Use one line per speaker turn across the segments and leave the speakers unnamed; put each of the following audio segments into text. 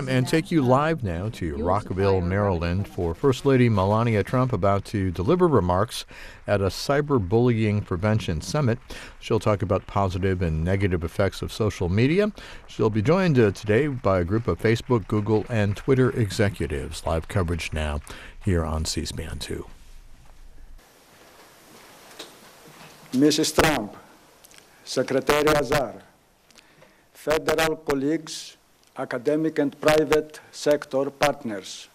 And take you live now to Rockville, Maryland, for First Lady Melania Trump about to deliver remarks at a cyberbullying prevention summit. She'll talk about positive and negative effects of social media. She'll be joined today by a group of Facebook, Google, and Twitter executives. Live coverage now here on C-SPAN 2.
Mrs. Trump, Secretary Azar, federal colleagues, academic and private sector partners,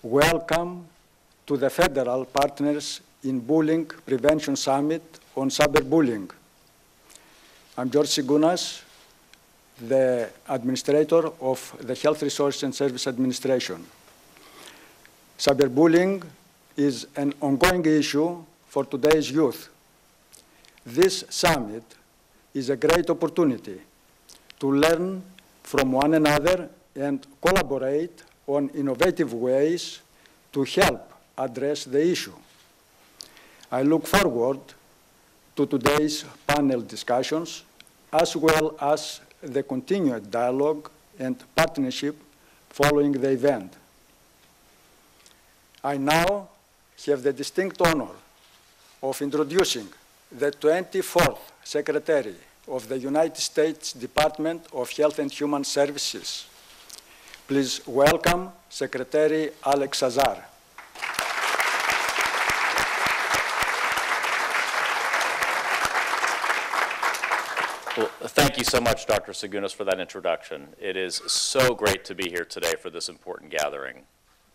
welcome to the Federal Partners in Bullying Prevention Summit on Cyberbullying. I'm Joseph Ganz, the Administrator of the Health Resources and Service Administration. Cyberbullying is an ongoing issue for today's youth. This summit is a great opportunity to learn from one another and collaborate on innovative ways to help address the issue. I look forward to today's panel discussions, as well as the continued dialogue and partnership following the event. I now have the distinct honor of introducing the 24th Secretary of the United States Department of Health and Human Services. Please welcome Secretary Alex Azar.
Well, thank you so much, Dr. Segunas, for that introduction. It is so great to be here today for this important gathering.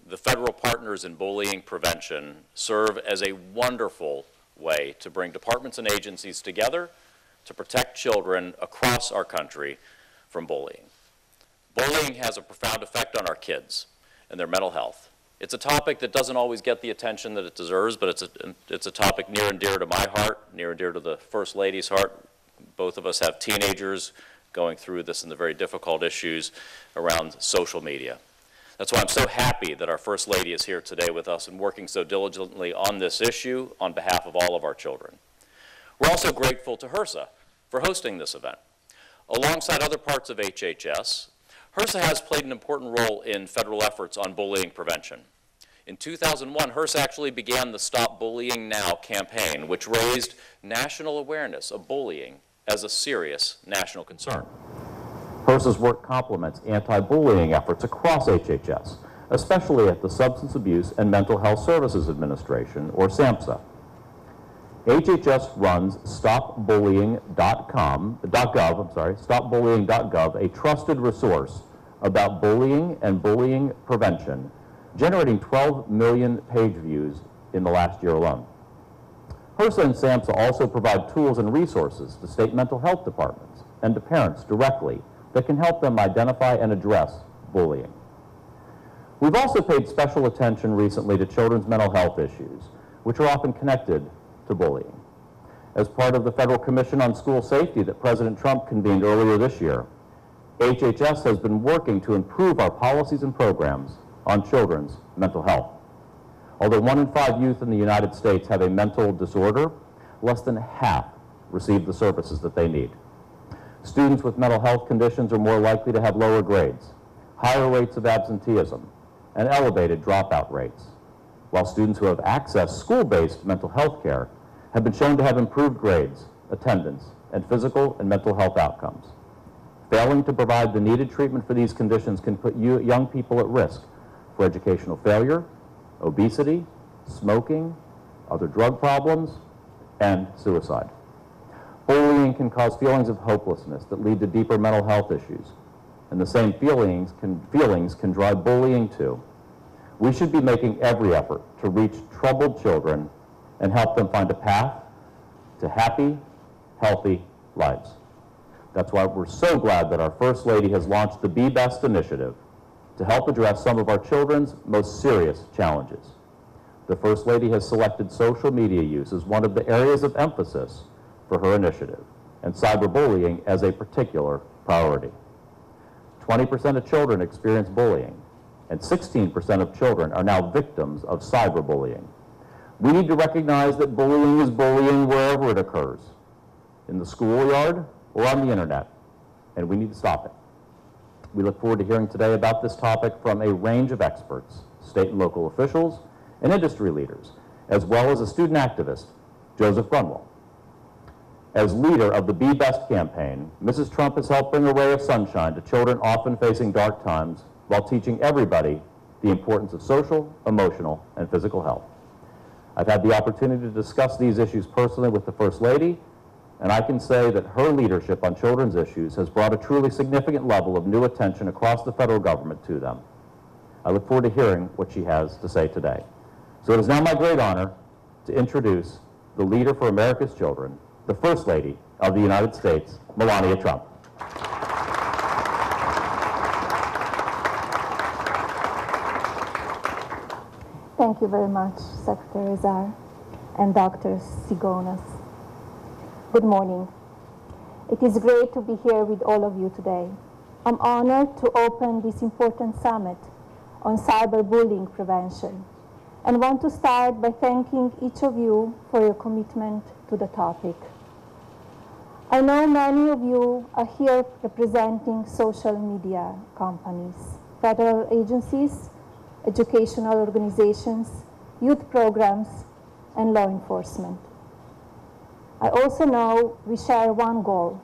The federal partners in bullying prevention serve as a wonderful way to bring departments and agencies together to protect children across our country from bullying. Bullying has a profound effect on our kids and their mental health. It's a topic that doesn't always get the attention that it deserves, but it's a topic near and dear to my heart, near and dear to the First Lady's heart. Both of us have teenagers going through this and the very difficult issues around social media. That's why I'm so happy that our First Lady is here today with us and working so diligently on this issue on behalf of all of our children. We're also grateful to HRSA for hosting this event. Alongside other parts of HHS, HRSA has played an important role in federal efforts on bullying prevention. In 2001, HRSA actually began the Stop Bullying Now campaign, which raised national awareness of bullying as a serious national concern.
HRSA's work complements anti-bullying efforts across HHS, especially at the Substance Abuse and Mental Health Services Administration, or SAMHSA. HHS runs stopbullying.gov, a trusted resource about bullying and bullying prevention, generating 12 million page views in the last year alone. HRSA and SAMHSA also provide tools and resources to state mental health departments and to parents directly that can help them identify and address bullying. We've also paid special attention recently to children's mental health issues, which are often connected to bullying. As part of the Federal Commission on School Safety that President Trump convened earlier this year, HHS has been working to improve our policies and programs on children's mental health. Although 1 in 5 youth in the United States have a mental disorder, less than half receive the services that they need. Students with mental health conditions are more likely to have lower grades, higher rates of absenteeism, and elevated dropout rates, while students who have accessed school-based mental health care have been shown to have improved grades, attendance, and physical and mental health outcomes. Failing to provide the needed treatment for these conditions can put young people at risk for educational failure, obesity, smoking, other drug problems, and suicide. Bullying can cause feelings of hopelessness that lead to deeper mental health issues, and the same feelings can drive bullying too. We should be making every effort to reach troubled children and help them find a path to happy, healthy lives. That's why we're so glad that our First Lady has launched the Be Best initiative to help address some of our children's most serious challenges. The First Lady has selected social media use as one of the areas of emphasis for her initiative, and cyberbullying as a particular priority. 20% of children experience bullying, and 16% of children are now victims of cyberbullying. We need to recognize that bullying is bullying wherever it occurs, in the schoolyard or on the internet, and we need to stop it. We look forward to hearing today about this topic from a range of experts, state and local officials, and industry leaders, as well as a student activist, Joseph Ganz. As leader of the Be Best campaign, Mrs. Trump has helped bring a ray of sunshine to children often facing dark times while teaching everybody the importance of social, emotional, and physical health. I've had the opportunity to discuss these issues personally with the First Lady, and I can say that her leadership on children's issues has brought a truly significant level of new attention across the federal government to them. I look forward to hearing what she has to say today. So it is now my great honor to introduce the leader for America's children, the First Lady of the United States, Melania Trump.
Thank you very much, Secretary Azar and Dr. Sigonas. Good morning. It is great to be here with all of you today. I'm honored to open this important summit on cyberbullying prevention and want to start by thanking each of you for your commitment to the topic. I know many of you are here representing social media companies, federal agencies, educational organizations, youth programs, and law enforcement. I also know we share one goal: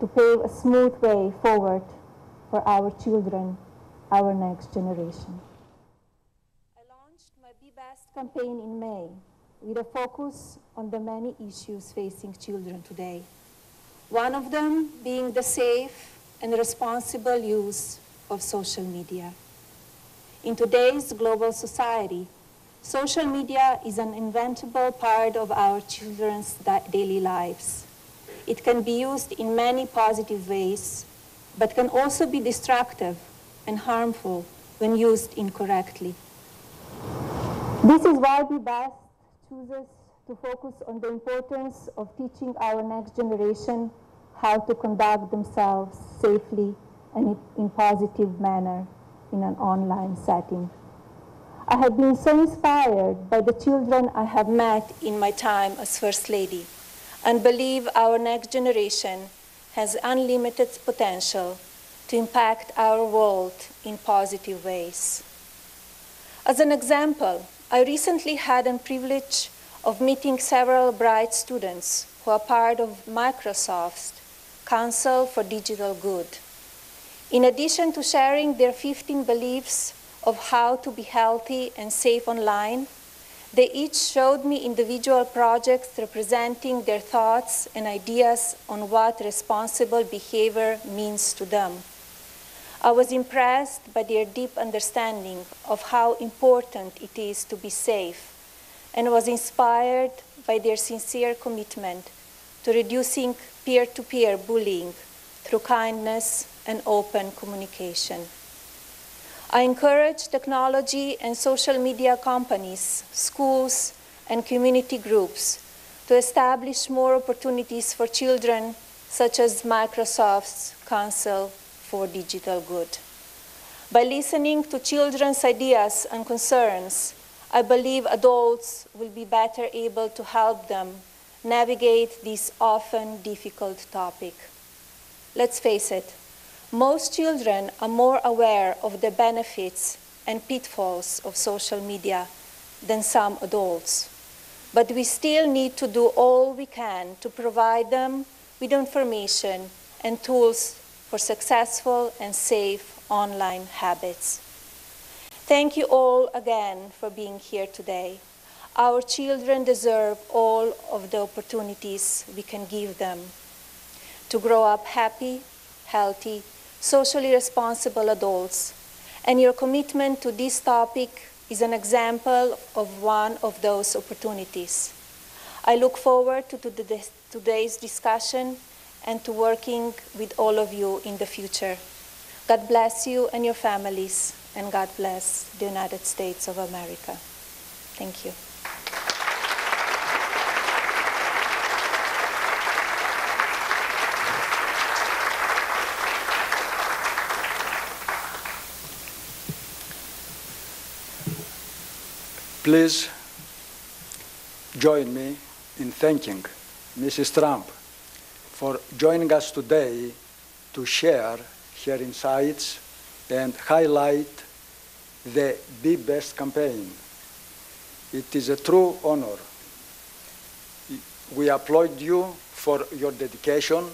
to pave a smooth way forward for our children, our next generation. I launched my Be Best campaign in May with a focus on the many issues facing children today. One of them being the safe and responsible use of social media. In today's global society, social media is an inevitable part of our children's daily lives. It can be used in many positive ways, but can also be destructive and harmful when used incorrectly. This is why Be Best chooses to focus on the importance of teaching our next generation how to conduct themselves safely and in positive manner in an online setting. I have been so inspired by the children I have met in my time as First Lady and believe our next generation has unlimited potential to impact our world in positive ways. As an example, I recently had the privilege of meeting several bright students who are part of Microsoft's Council for Digital Good. In addition to sharing their 15 beliefs of how to be healthy and safe online, they each showed me individual projects representing their thoughts and ideas on what responsible behavior means to them. I was impressed by their deep understanding of how important it is to be safe and was inspired by their sincere commitment to reducing peer-to-peer bullying through kindness and open communication. I encourage technology and social media companies, schools, and community groups to establish more opportunities for children, such as Microsoft's Council for Digital Good. By listening to children's ideas and concerns, I believe adults will be better able to help them navigate this often difficult topic. Let's face it, most children are more aware of the benefits and pitfalls of social media than some adults. But we still need to do all we can to provide them with information and tools for successful and safe online habits. Thank you all again for being here today. Our children deserve all of the opportunities we can give them to grow up happy, healthy, socially responsible adults, and your commitment to this topic is an example of one of those opportunities. I look forward to today's discussion and to working with all of you in the future. God bless you and your families, and God bless the United States of America. Thank you.
Please join me in thanking Mrs. Trump for joining us today to share her insights and highlight the Be Best campaign. It is a true honor. We applaud you for your dedication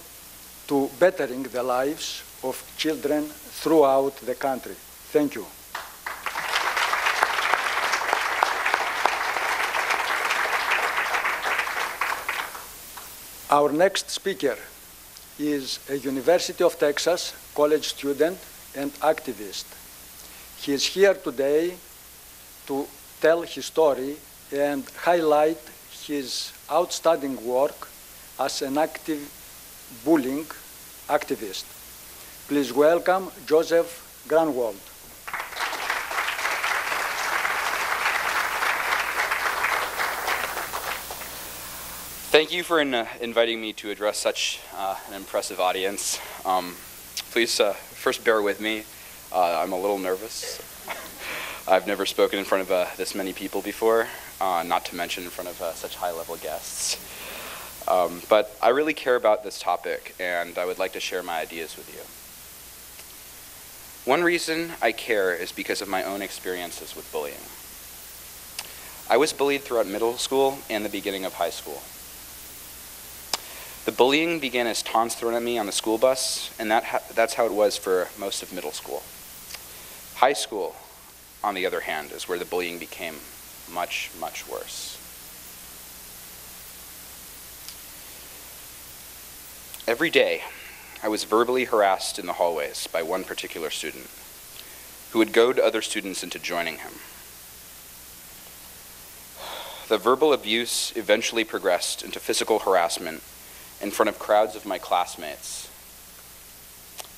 to bettering the lives of children throughout the country. Thank you. Our next speaker is a University of Texas college student and activist. He is here today to tell his story and highlight his outstanding work as an active bullying activist. Please welcome Joseph Ganz.
Thank you for inviting me to address such an impressive audience. Please first bear with me. I'm a little nervous. I've never spoken in front of this many people before, not to mention in front of such high-level guests. But I really care about this topic, and I would like to share my ideas with you. One reason I care is because of my own experiences with bullying. I was bullied throughout middle school and the beginning of high school. The bullying began as taunts thrown at me on the school bus, and that's how it was for most of middle school. High school, on the other hand, is where the bullying became much, much worse. Every day, I was verbally harassed in the hallways by one particular student who would goad other students into joining him. The verbal abuse eventually progressed into physical harassment in front of crowds of my classmates.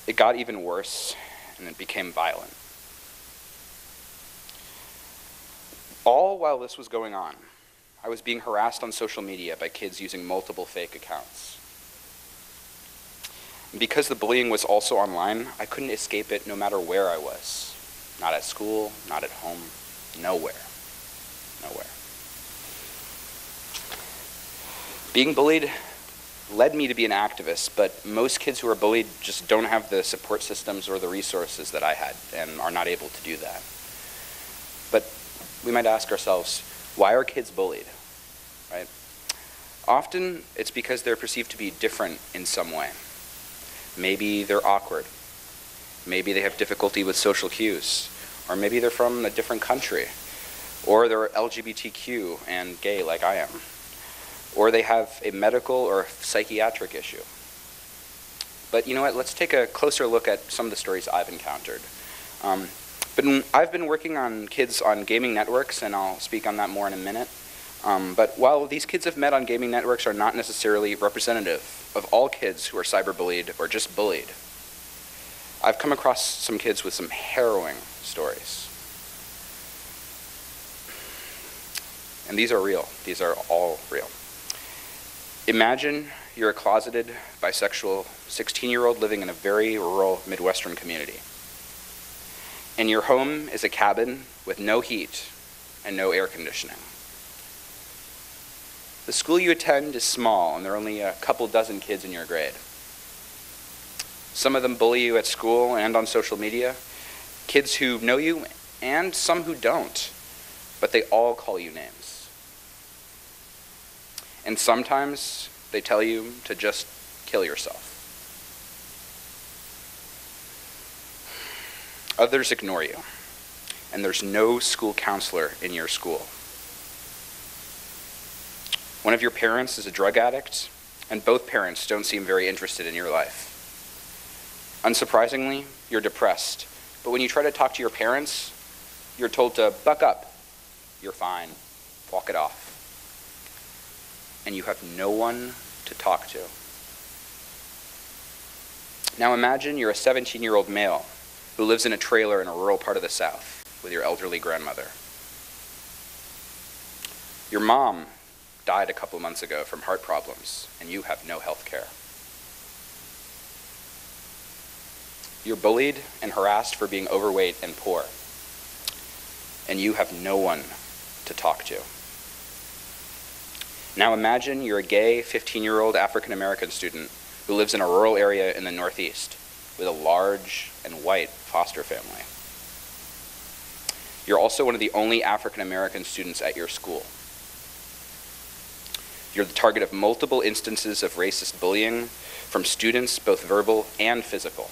It got even worse, and it became violent. All while this was going on, I was being harassed on social media by kids using multiple fake accounts. And because the bullying was also online, I couldn't escape it no matter where I was. Not at school, not at home, nowhere. Nowhere. Being bullied led me to be an activist, but most kids who are bullied just don't have the support systems or the resources that I had and are not able to do that. But we might ask ourselves, why are kids bullied, right? Often it's because they're perceived to be different in some way. Maybe they're awkward. Maybe they have difficulty with social cues. Or maybe they're from a different country. Or they're LGBTQ and gay like I am. Or they have a medical or psychiatric issue. But you know what, let's take a closer look at some of the stories I've encountered. I've been working on kids on gaming networks, and I'll speak on that more in a minute. But while these kids I've met on gaming networks are not necessarily representative of all kids who are cyberbullied or just bullied, I've come across some kids with some harrowing stories. And these are real. These are all real. Imagine you're a closeted, bisexual 16-year-old living in a very rural Midwestern community. And your home is a cabin with no heat and no air conditioning. The school you attend is small, and there are only a couple dozen kids in your grade. Some of them bully you at school and on social media, kids who know you and some who don't, but they all call you names. And sometimes they tell you to just kill yourself. Others ignore you, and there's no school counselor in your school. One of your parents is a drug addict, and both parents don't seem very interested in your life. Unsurprisingly, you're depressed, but when you try to talk to your parents, you're told to buck up. You're fine. Walk it off. And you have no one to talk to. Now imagine you're a 17-year-old male who lives in a trailer in a rural part of the South with your elderly grandmother. Your mom died a couple months ago from heart problems, and you have no health care. You're bullied and harassed for being overweight and poor, and you have no one to talk to. Now imagine you're a gay 15-year-old African-American student who lives in a rural area in the Northeast, with a large and white foster family. You're also one of the only African American students at your school. You're the target of multiple instances of racist bullying from students, both verbal and physical.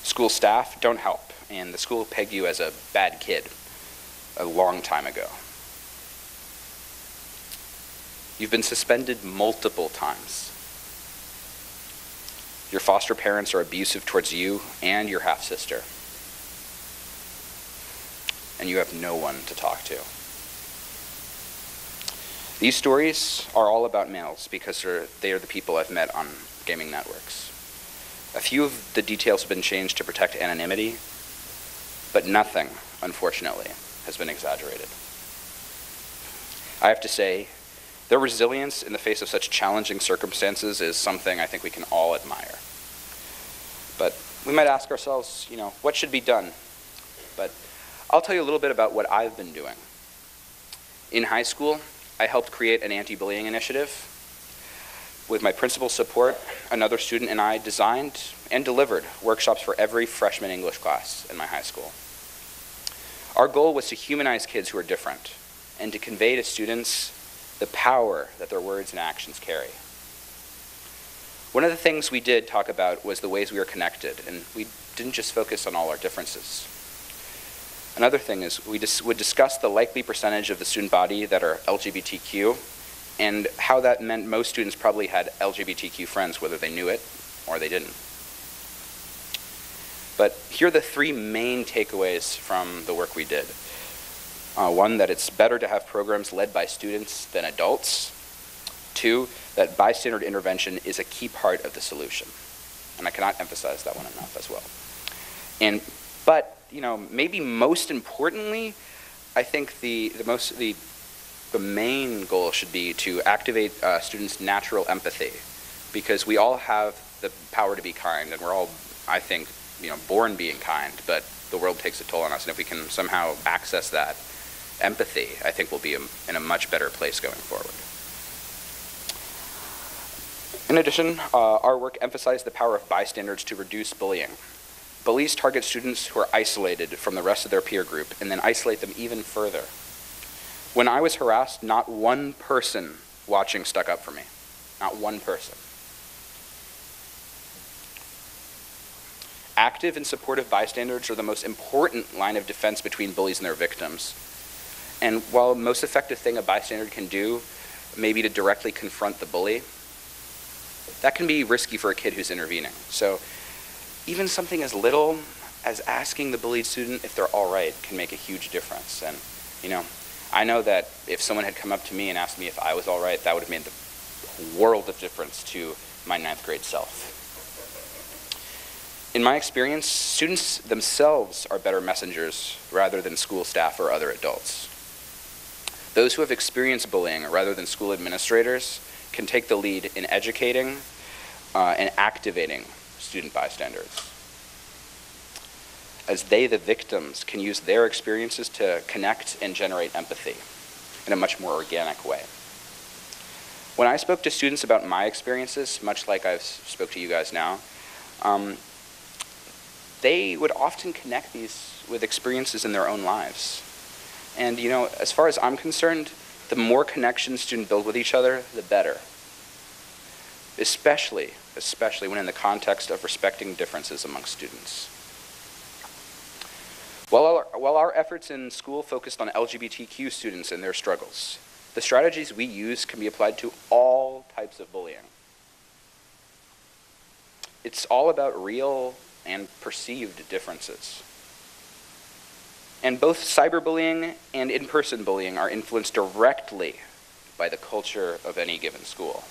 School staff don't help, and the school pegged you as a bad kid a long time ago. You've been suspended multiple times. Your foster parents are abusive towards you and your half-sister. And you have no one to talk to. These stories are all about males because they are the people I've met on gaming networks. A few of the details have been changed to protect anonymity, but nothing, unfortunately, has been exaggerated. I have to say, their resilience in the face of such challenging circumstances is something I think we can all admire. But we might ask ourselves, what should be done? But I'll tell you a little bit about what I've been doing. In high school, I helped create an anti-bullying initiative. With my principal's support, another student and I designed and delivered workshops for every freshman English class in my high school. Our goal was to humanize kids who are different and to convey to students the power that their words and actions carry. One of the things we did talk about was the ways we are connected, and we didn't just focus on all our differences. Another thing is we would discuss the likely percentage of the student body that are LGBTQ and how that meant most students probably had LGBTQ friends, whether they knew it or they didn't. But here are the three main takeaways from the work we did. One, that it's better to have programs led by students than adults. Two, that bystander intervention is a key part of the solution. And I cannot emphasize that one enough as well. But maybe most importantly, I think the main goal should be to activate students' natural empathy, because we all have the power to be kind, and we're all, I think, born being kind, but the world takes a toll on us, and if we can somehow access that empathy, I think we'll be in a much better place going forward. In addition, our work emphasized the power of bystanders to reduce bullying. Bullies target students who are isolated from the rest of their peer group and then isolate them even further. When I was harassed, not one person watching stuck up for me. Not one person. Active and supportive bystanders are the most important line of defense between bullies and their victims. And while the most effective thing a bystander can do may be to directly confront the bully, that can be risky for a kid who's intervening. So even something as little as asking the bullied student if they're all right can make a huge difference. And I know that if someone had come up to me and asked me if I was all right, that would have made the world of difference to my 9th grade self. In my experience, students themselves are better messengers rather than school staff or other adults. Those who have experienced bullying rather than school administrators can take the lead in educating and activating student bystanders, as they, the victims, can use their experiences to connect and generate empathy in a much more organic way. When I spoke to students about my experiences, much like I've spoke to you guys now, they would often connect these with experiences in their own lives. And as far as I'm concerned, the more connections students build with each other, the better. Especially when in the context of respecting differences among students. While our efforts in school focused on LGBTQ students and their struggles, the strategies we use can be applied to all types of bullying. It's all about real and perceived differences. And both cyberbullying and in-person bullying are influenced directly by the culture of any given school.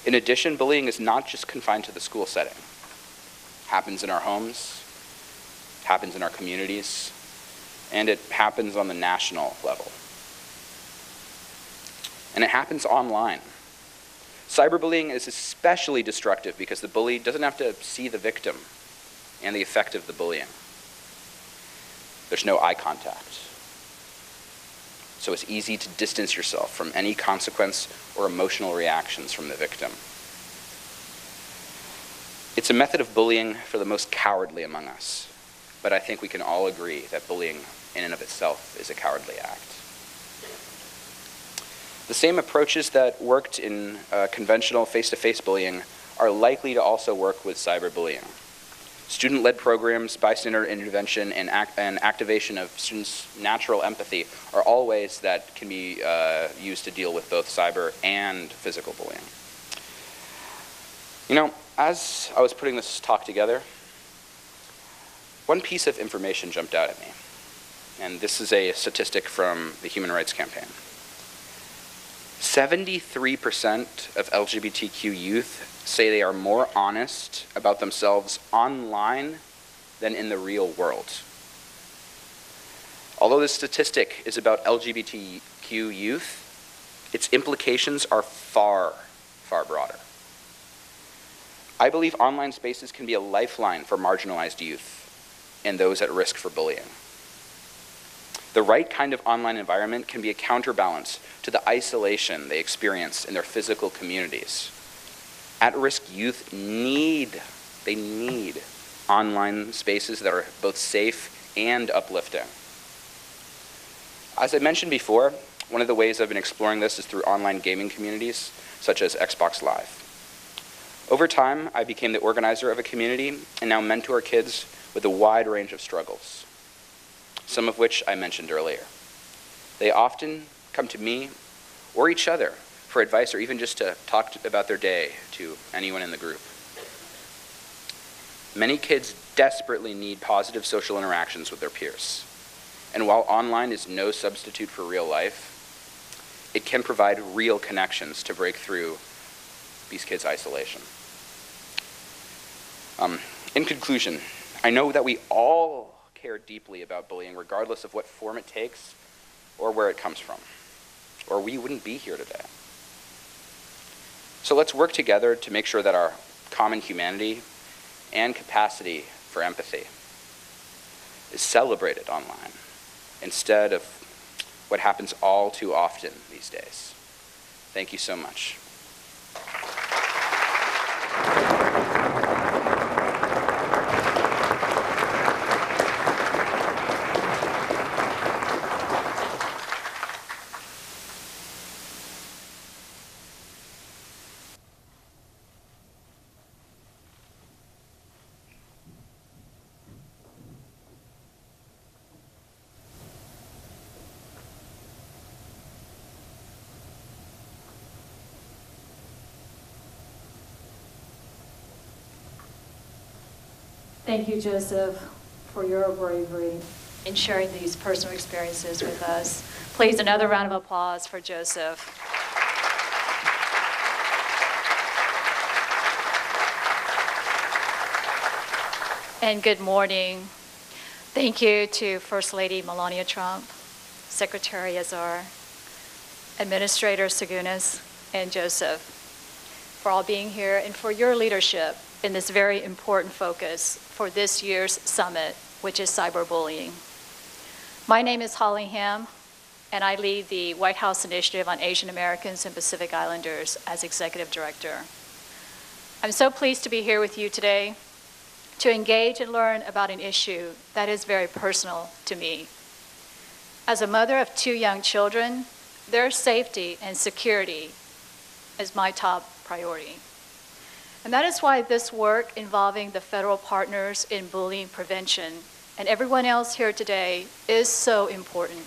In addition, bullying is not just confined to the school setting. It happens in our homes, happens in our communities, and it happens on the national level. And it happens online. Cyberbullying is especially destructive because the bully doesn't have to see the victim and the effect of the bullying. There's no eye contact. So it's easy to distance yourself from any consequence or emotional reactions from the victim. It's a method of bullying for the most cowardly among us, but I think we can all agree that bullying in and of itself is a cowardly act. The same approaches that worked in conventional face-to-face bullying are likely to also work with cyberbullying. Student-led programs, bystander intervention, and activation of students' natural empathy are all ways that can be used to deal with both cyber and physical bullying. You know, as I was putting this talk together, one piece of information jumped out at me, and this is a statistic from the Human Rights Campaign. 73% of LGBTQ youth say they are more honest about themselves online than in the real world. Although this statistic is about LGBTQ youth, its implications are far, far broader. I believe online spaces can be a lifeline for marginalized youth and those at risk for bullying. The right kind of online environment can be a counterbalance to the isolation they experience in their physical communities. At-risk youth need online spaces that are both safe and uplifting. As I mentioned before, one of the ways I've been exploring this is through online gaming communities, such as Xbox Live. Over time, I became the organizer of a community and now mentor kids with a wide range of struggles, some of which I mentioned earlier. They often come to me or each other for advice or even just to talk about their day to anyone in the group. Many kids desperately need positive social interactions with their peers. And while online is no substitute for real life, it can provide real connections to break through these kids' isolation. In conclusion, I know that we all care deeply about bullying, regardless of what form it takes or where it comes from, or we wouldn't be here today. So let's work together to make sure that our common humanity and capacity for empathy is celebrated online instead of what happens all too often these days. Thank you so much.
Thank you, Joseph, for your bravery in sharing these personal experiences with us. Please, another round of applause for Joseph. And good morning. Thank you to First Lady Melania Trump, Secretary Azar, Administrator Segunas, and Joseph for all being here and for your leadership in this very important focus for this year's summit, which is cyberbullying. My name is Holly Ham, and I lead the White House Initiative on Asian Americans and Pacific Islanders as Executive Director. I'm so pleased to be here with you today to engage and learn about an issue that is very personal to me. As a mother of 2 young children, their safety and security is my top priority. And that is why this work involving the federal partners in bullying prevention and everyone else here today is so important.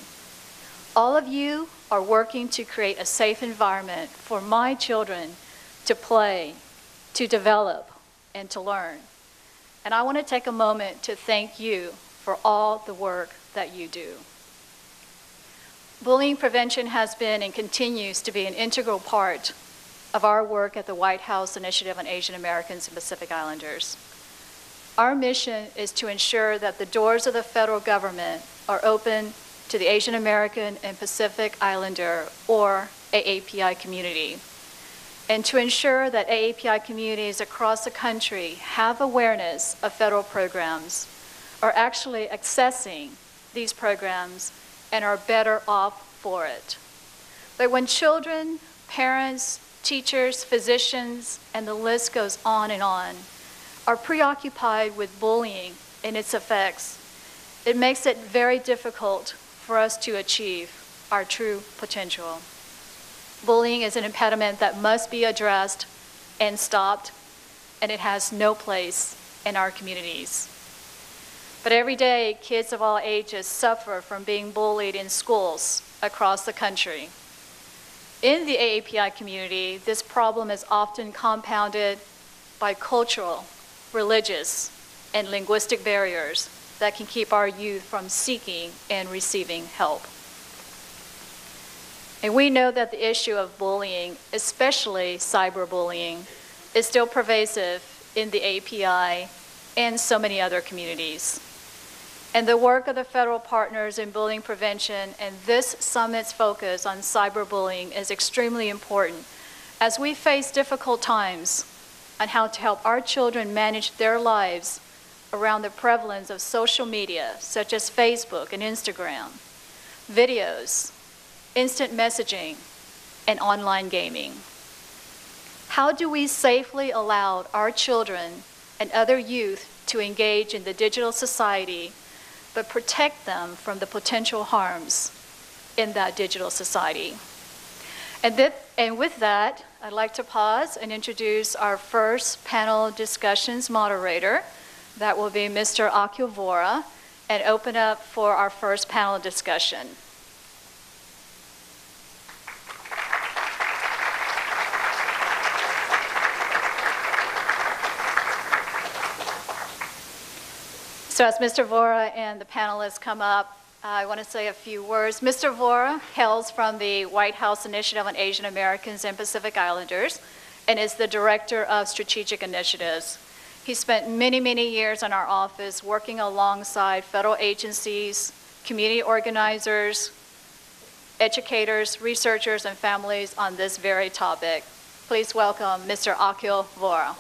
All of you are working to create a safe environment for my children to play, to develop, and to learn. And I want to take a moment to thank you for all the work that you do. Bullying prevention has been and continues to be an integral part of our work at the White House Initiative on Asian Americans and Pacific Islanders. Our mission is to ensure that the doors of the federal government are open to the Asian American and Pacific Islander, or AAPI community, and to ensure that AAPI communities across the country have awareness of federal programs, are actually accessing these programs, and are better off for it. But when children, parents, teachers, physicians, and the list goes on, are preoccupied with bullying and its effects, it makes it very difficult for us to achieve our true potential. Bullying is an impediment that must be addressed and stopped, and it has no place in our communities. But every day, kids of all ages suffer from being bullied in schools across the country. In the AAPI community, this problem is often compounded by cultural, religious, and linguistic barriers that can keep our youth from seeking and receiving help. And we know that the issue of bullying, especially cyberbullying, is still pervasive in the API and so many other communities. And the work of the federal partners in bullying prevention and this summit's focus on cyberbullying is extremely important as we face difficult times on how to help our children manage their lives around the prevalence of social media, such as Facebook and Instagram, videos, instant messaging, and online gaming. How do we safely allow our children and other youth to engage in the digital society, but protect them from the potential harms in that digital society? And with that, I'd like to pause and introduce our first panel discussions moderator. That will be Mr. Akil Vora, and open up for our first panel discussion. So as Mr. Vora and the panelists come up, I want to say a few words. Mr. Vora hails from the White House Initiative on Asian Americans and Pacific Islanders and is the Director of Strategic Initiatives. He spent many, many years in our office working alongside federal agencies, community organizers, educators, researchers, and families on this very topic. Please welcome Mr. Akil Vora.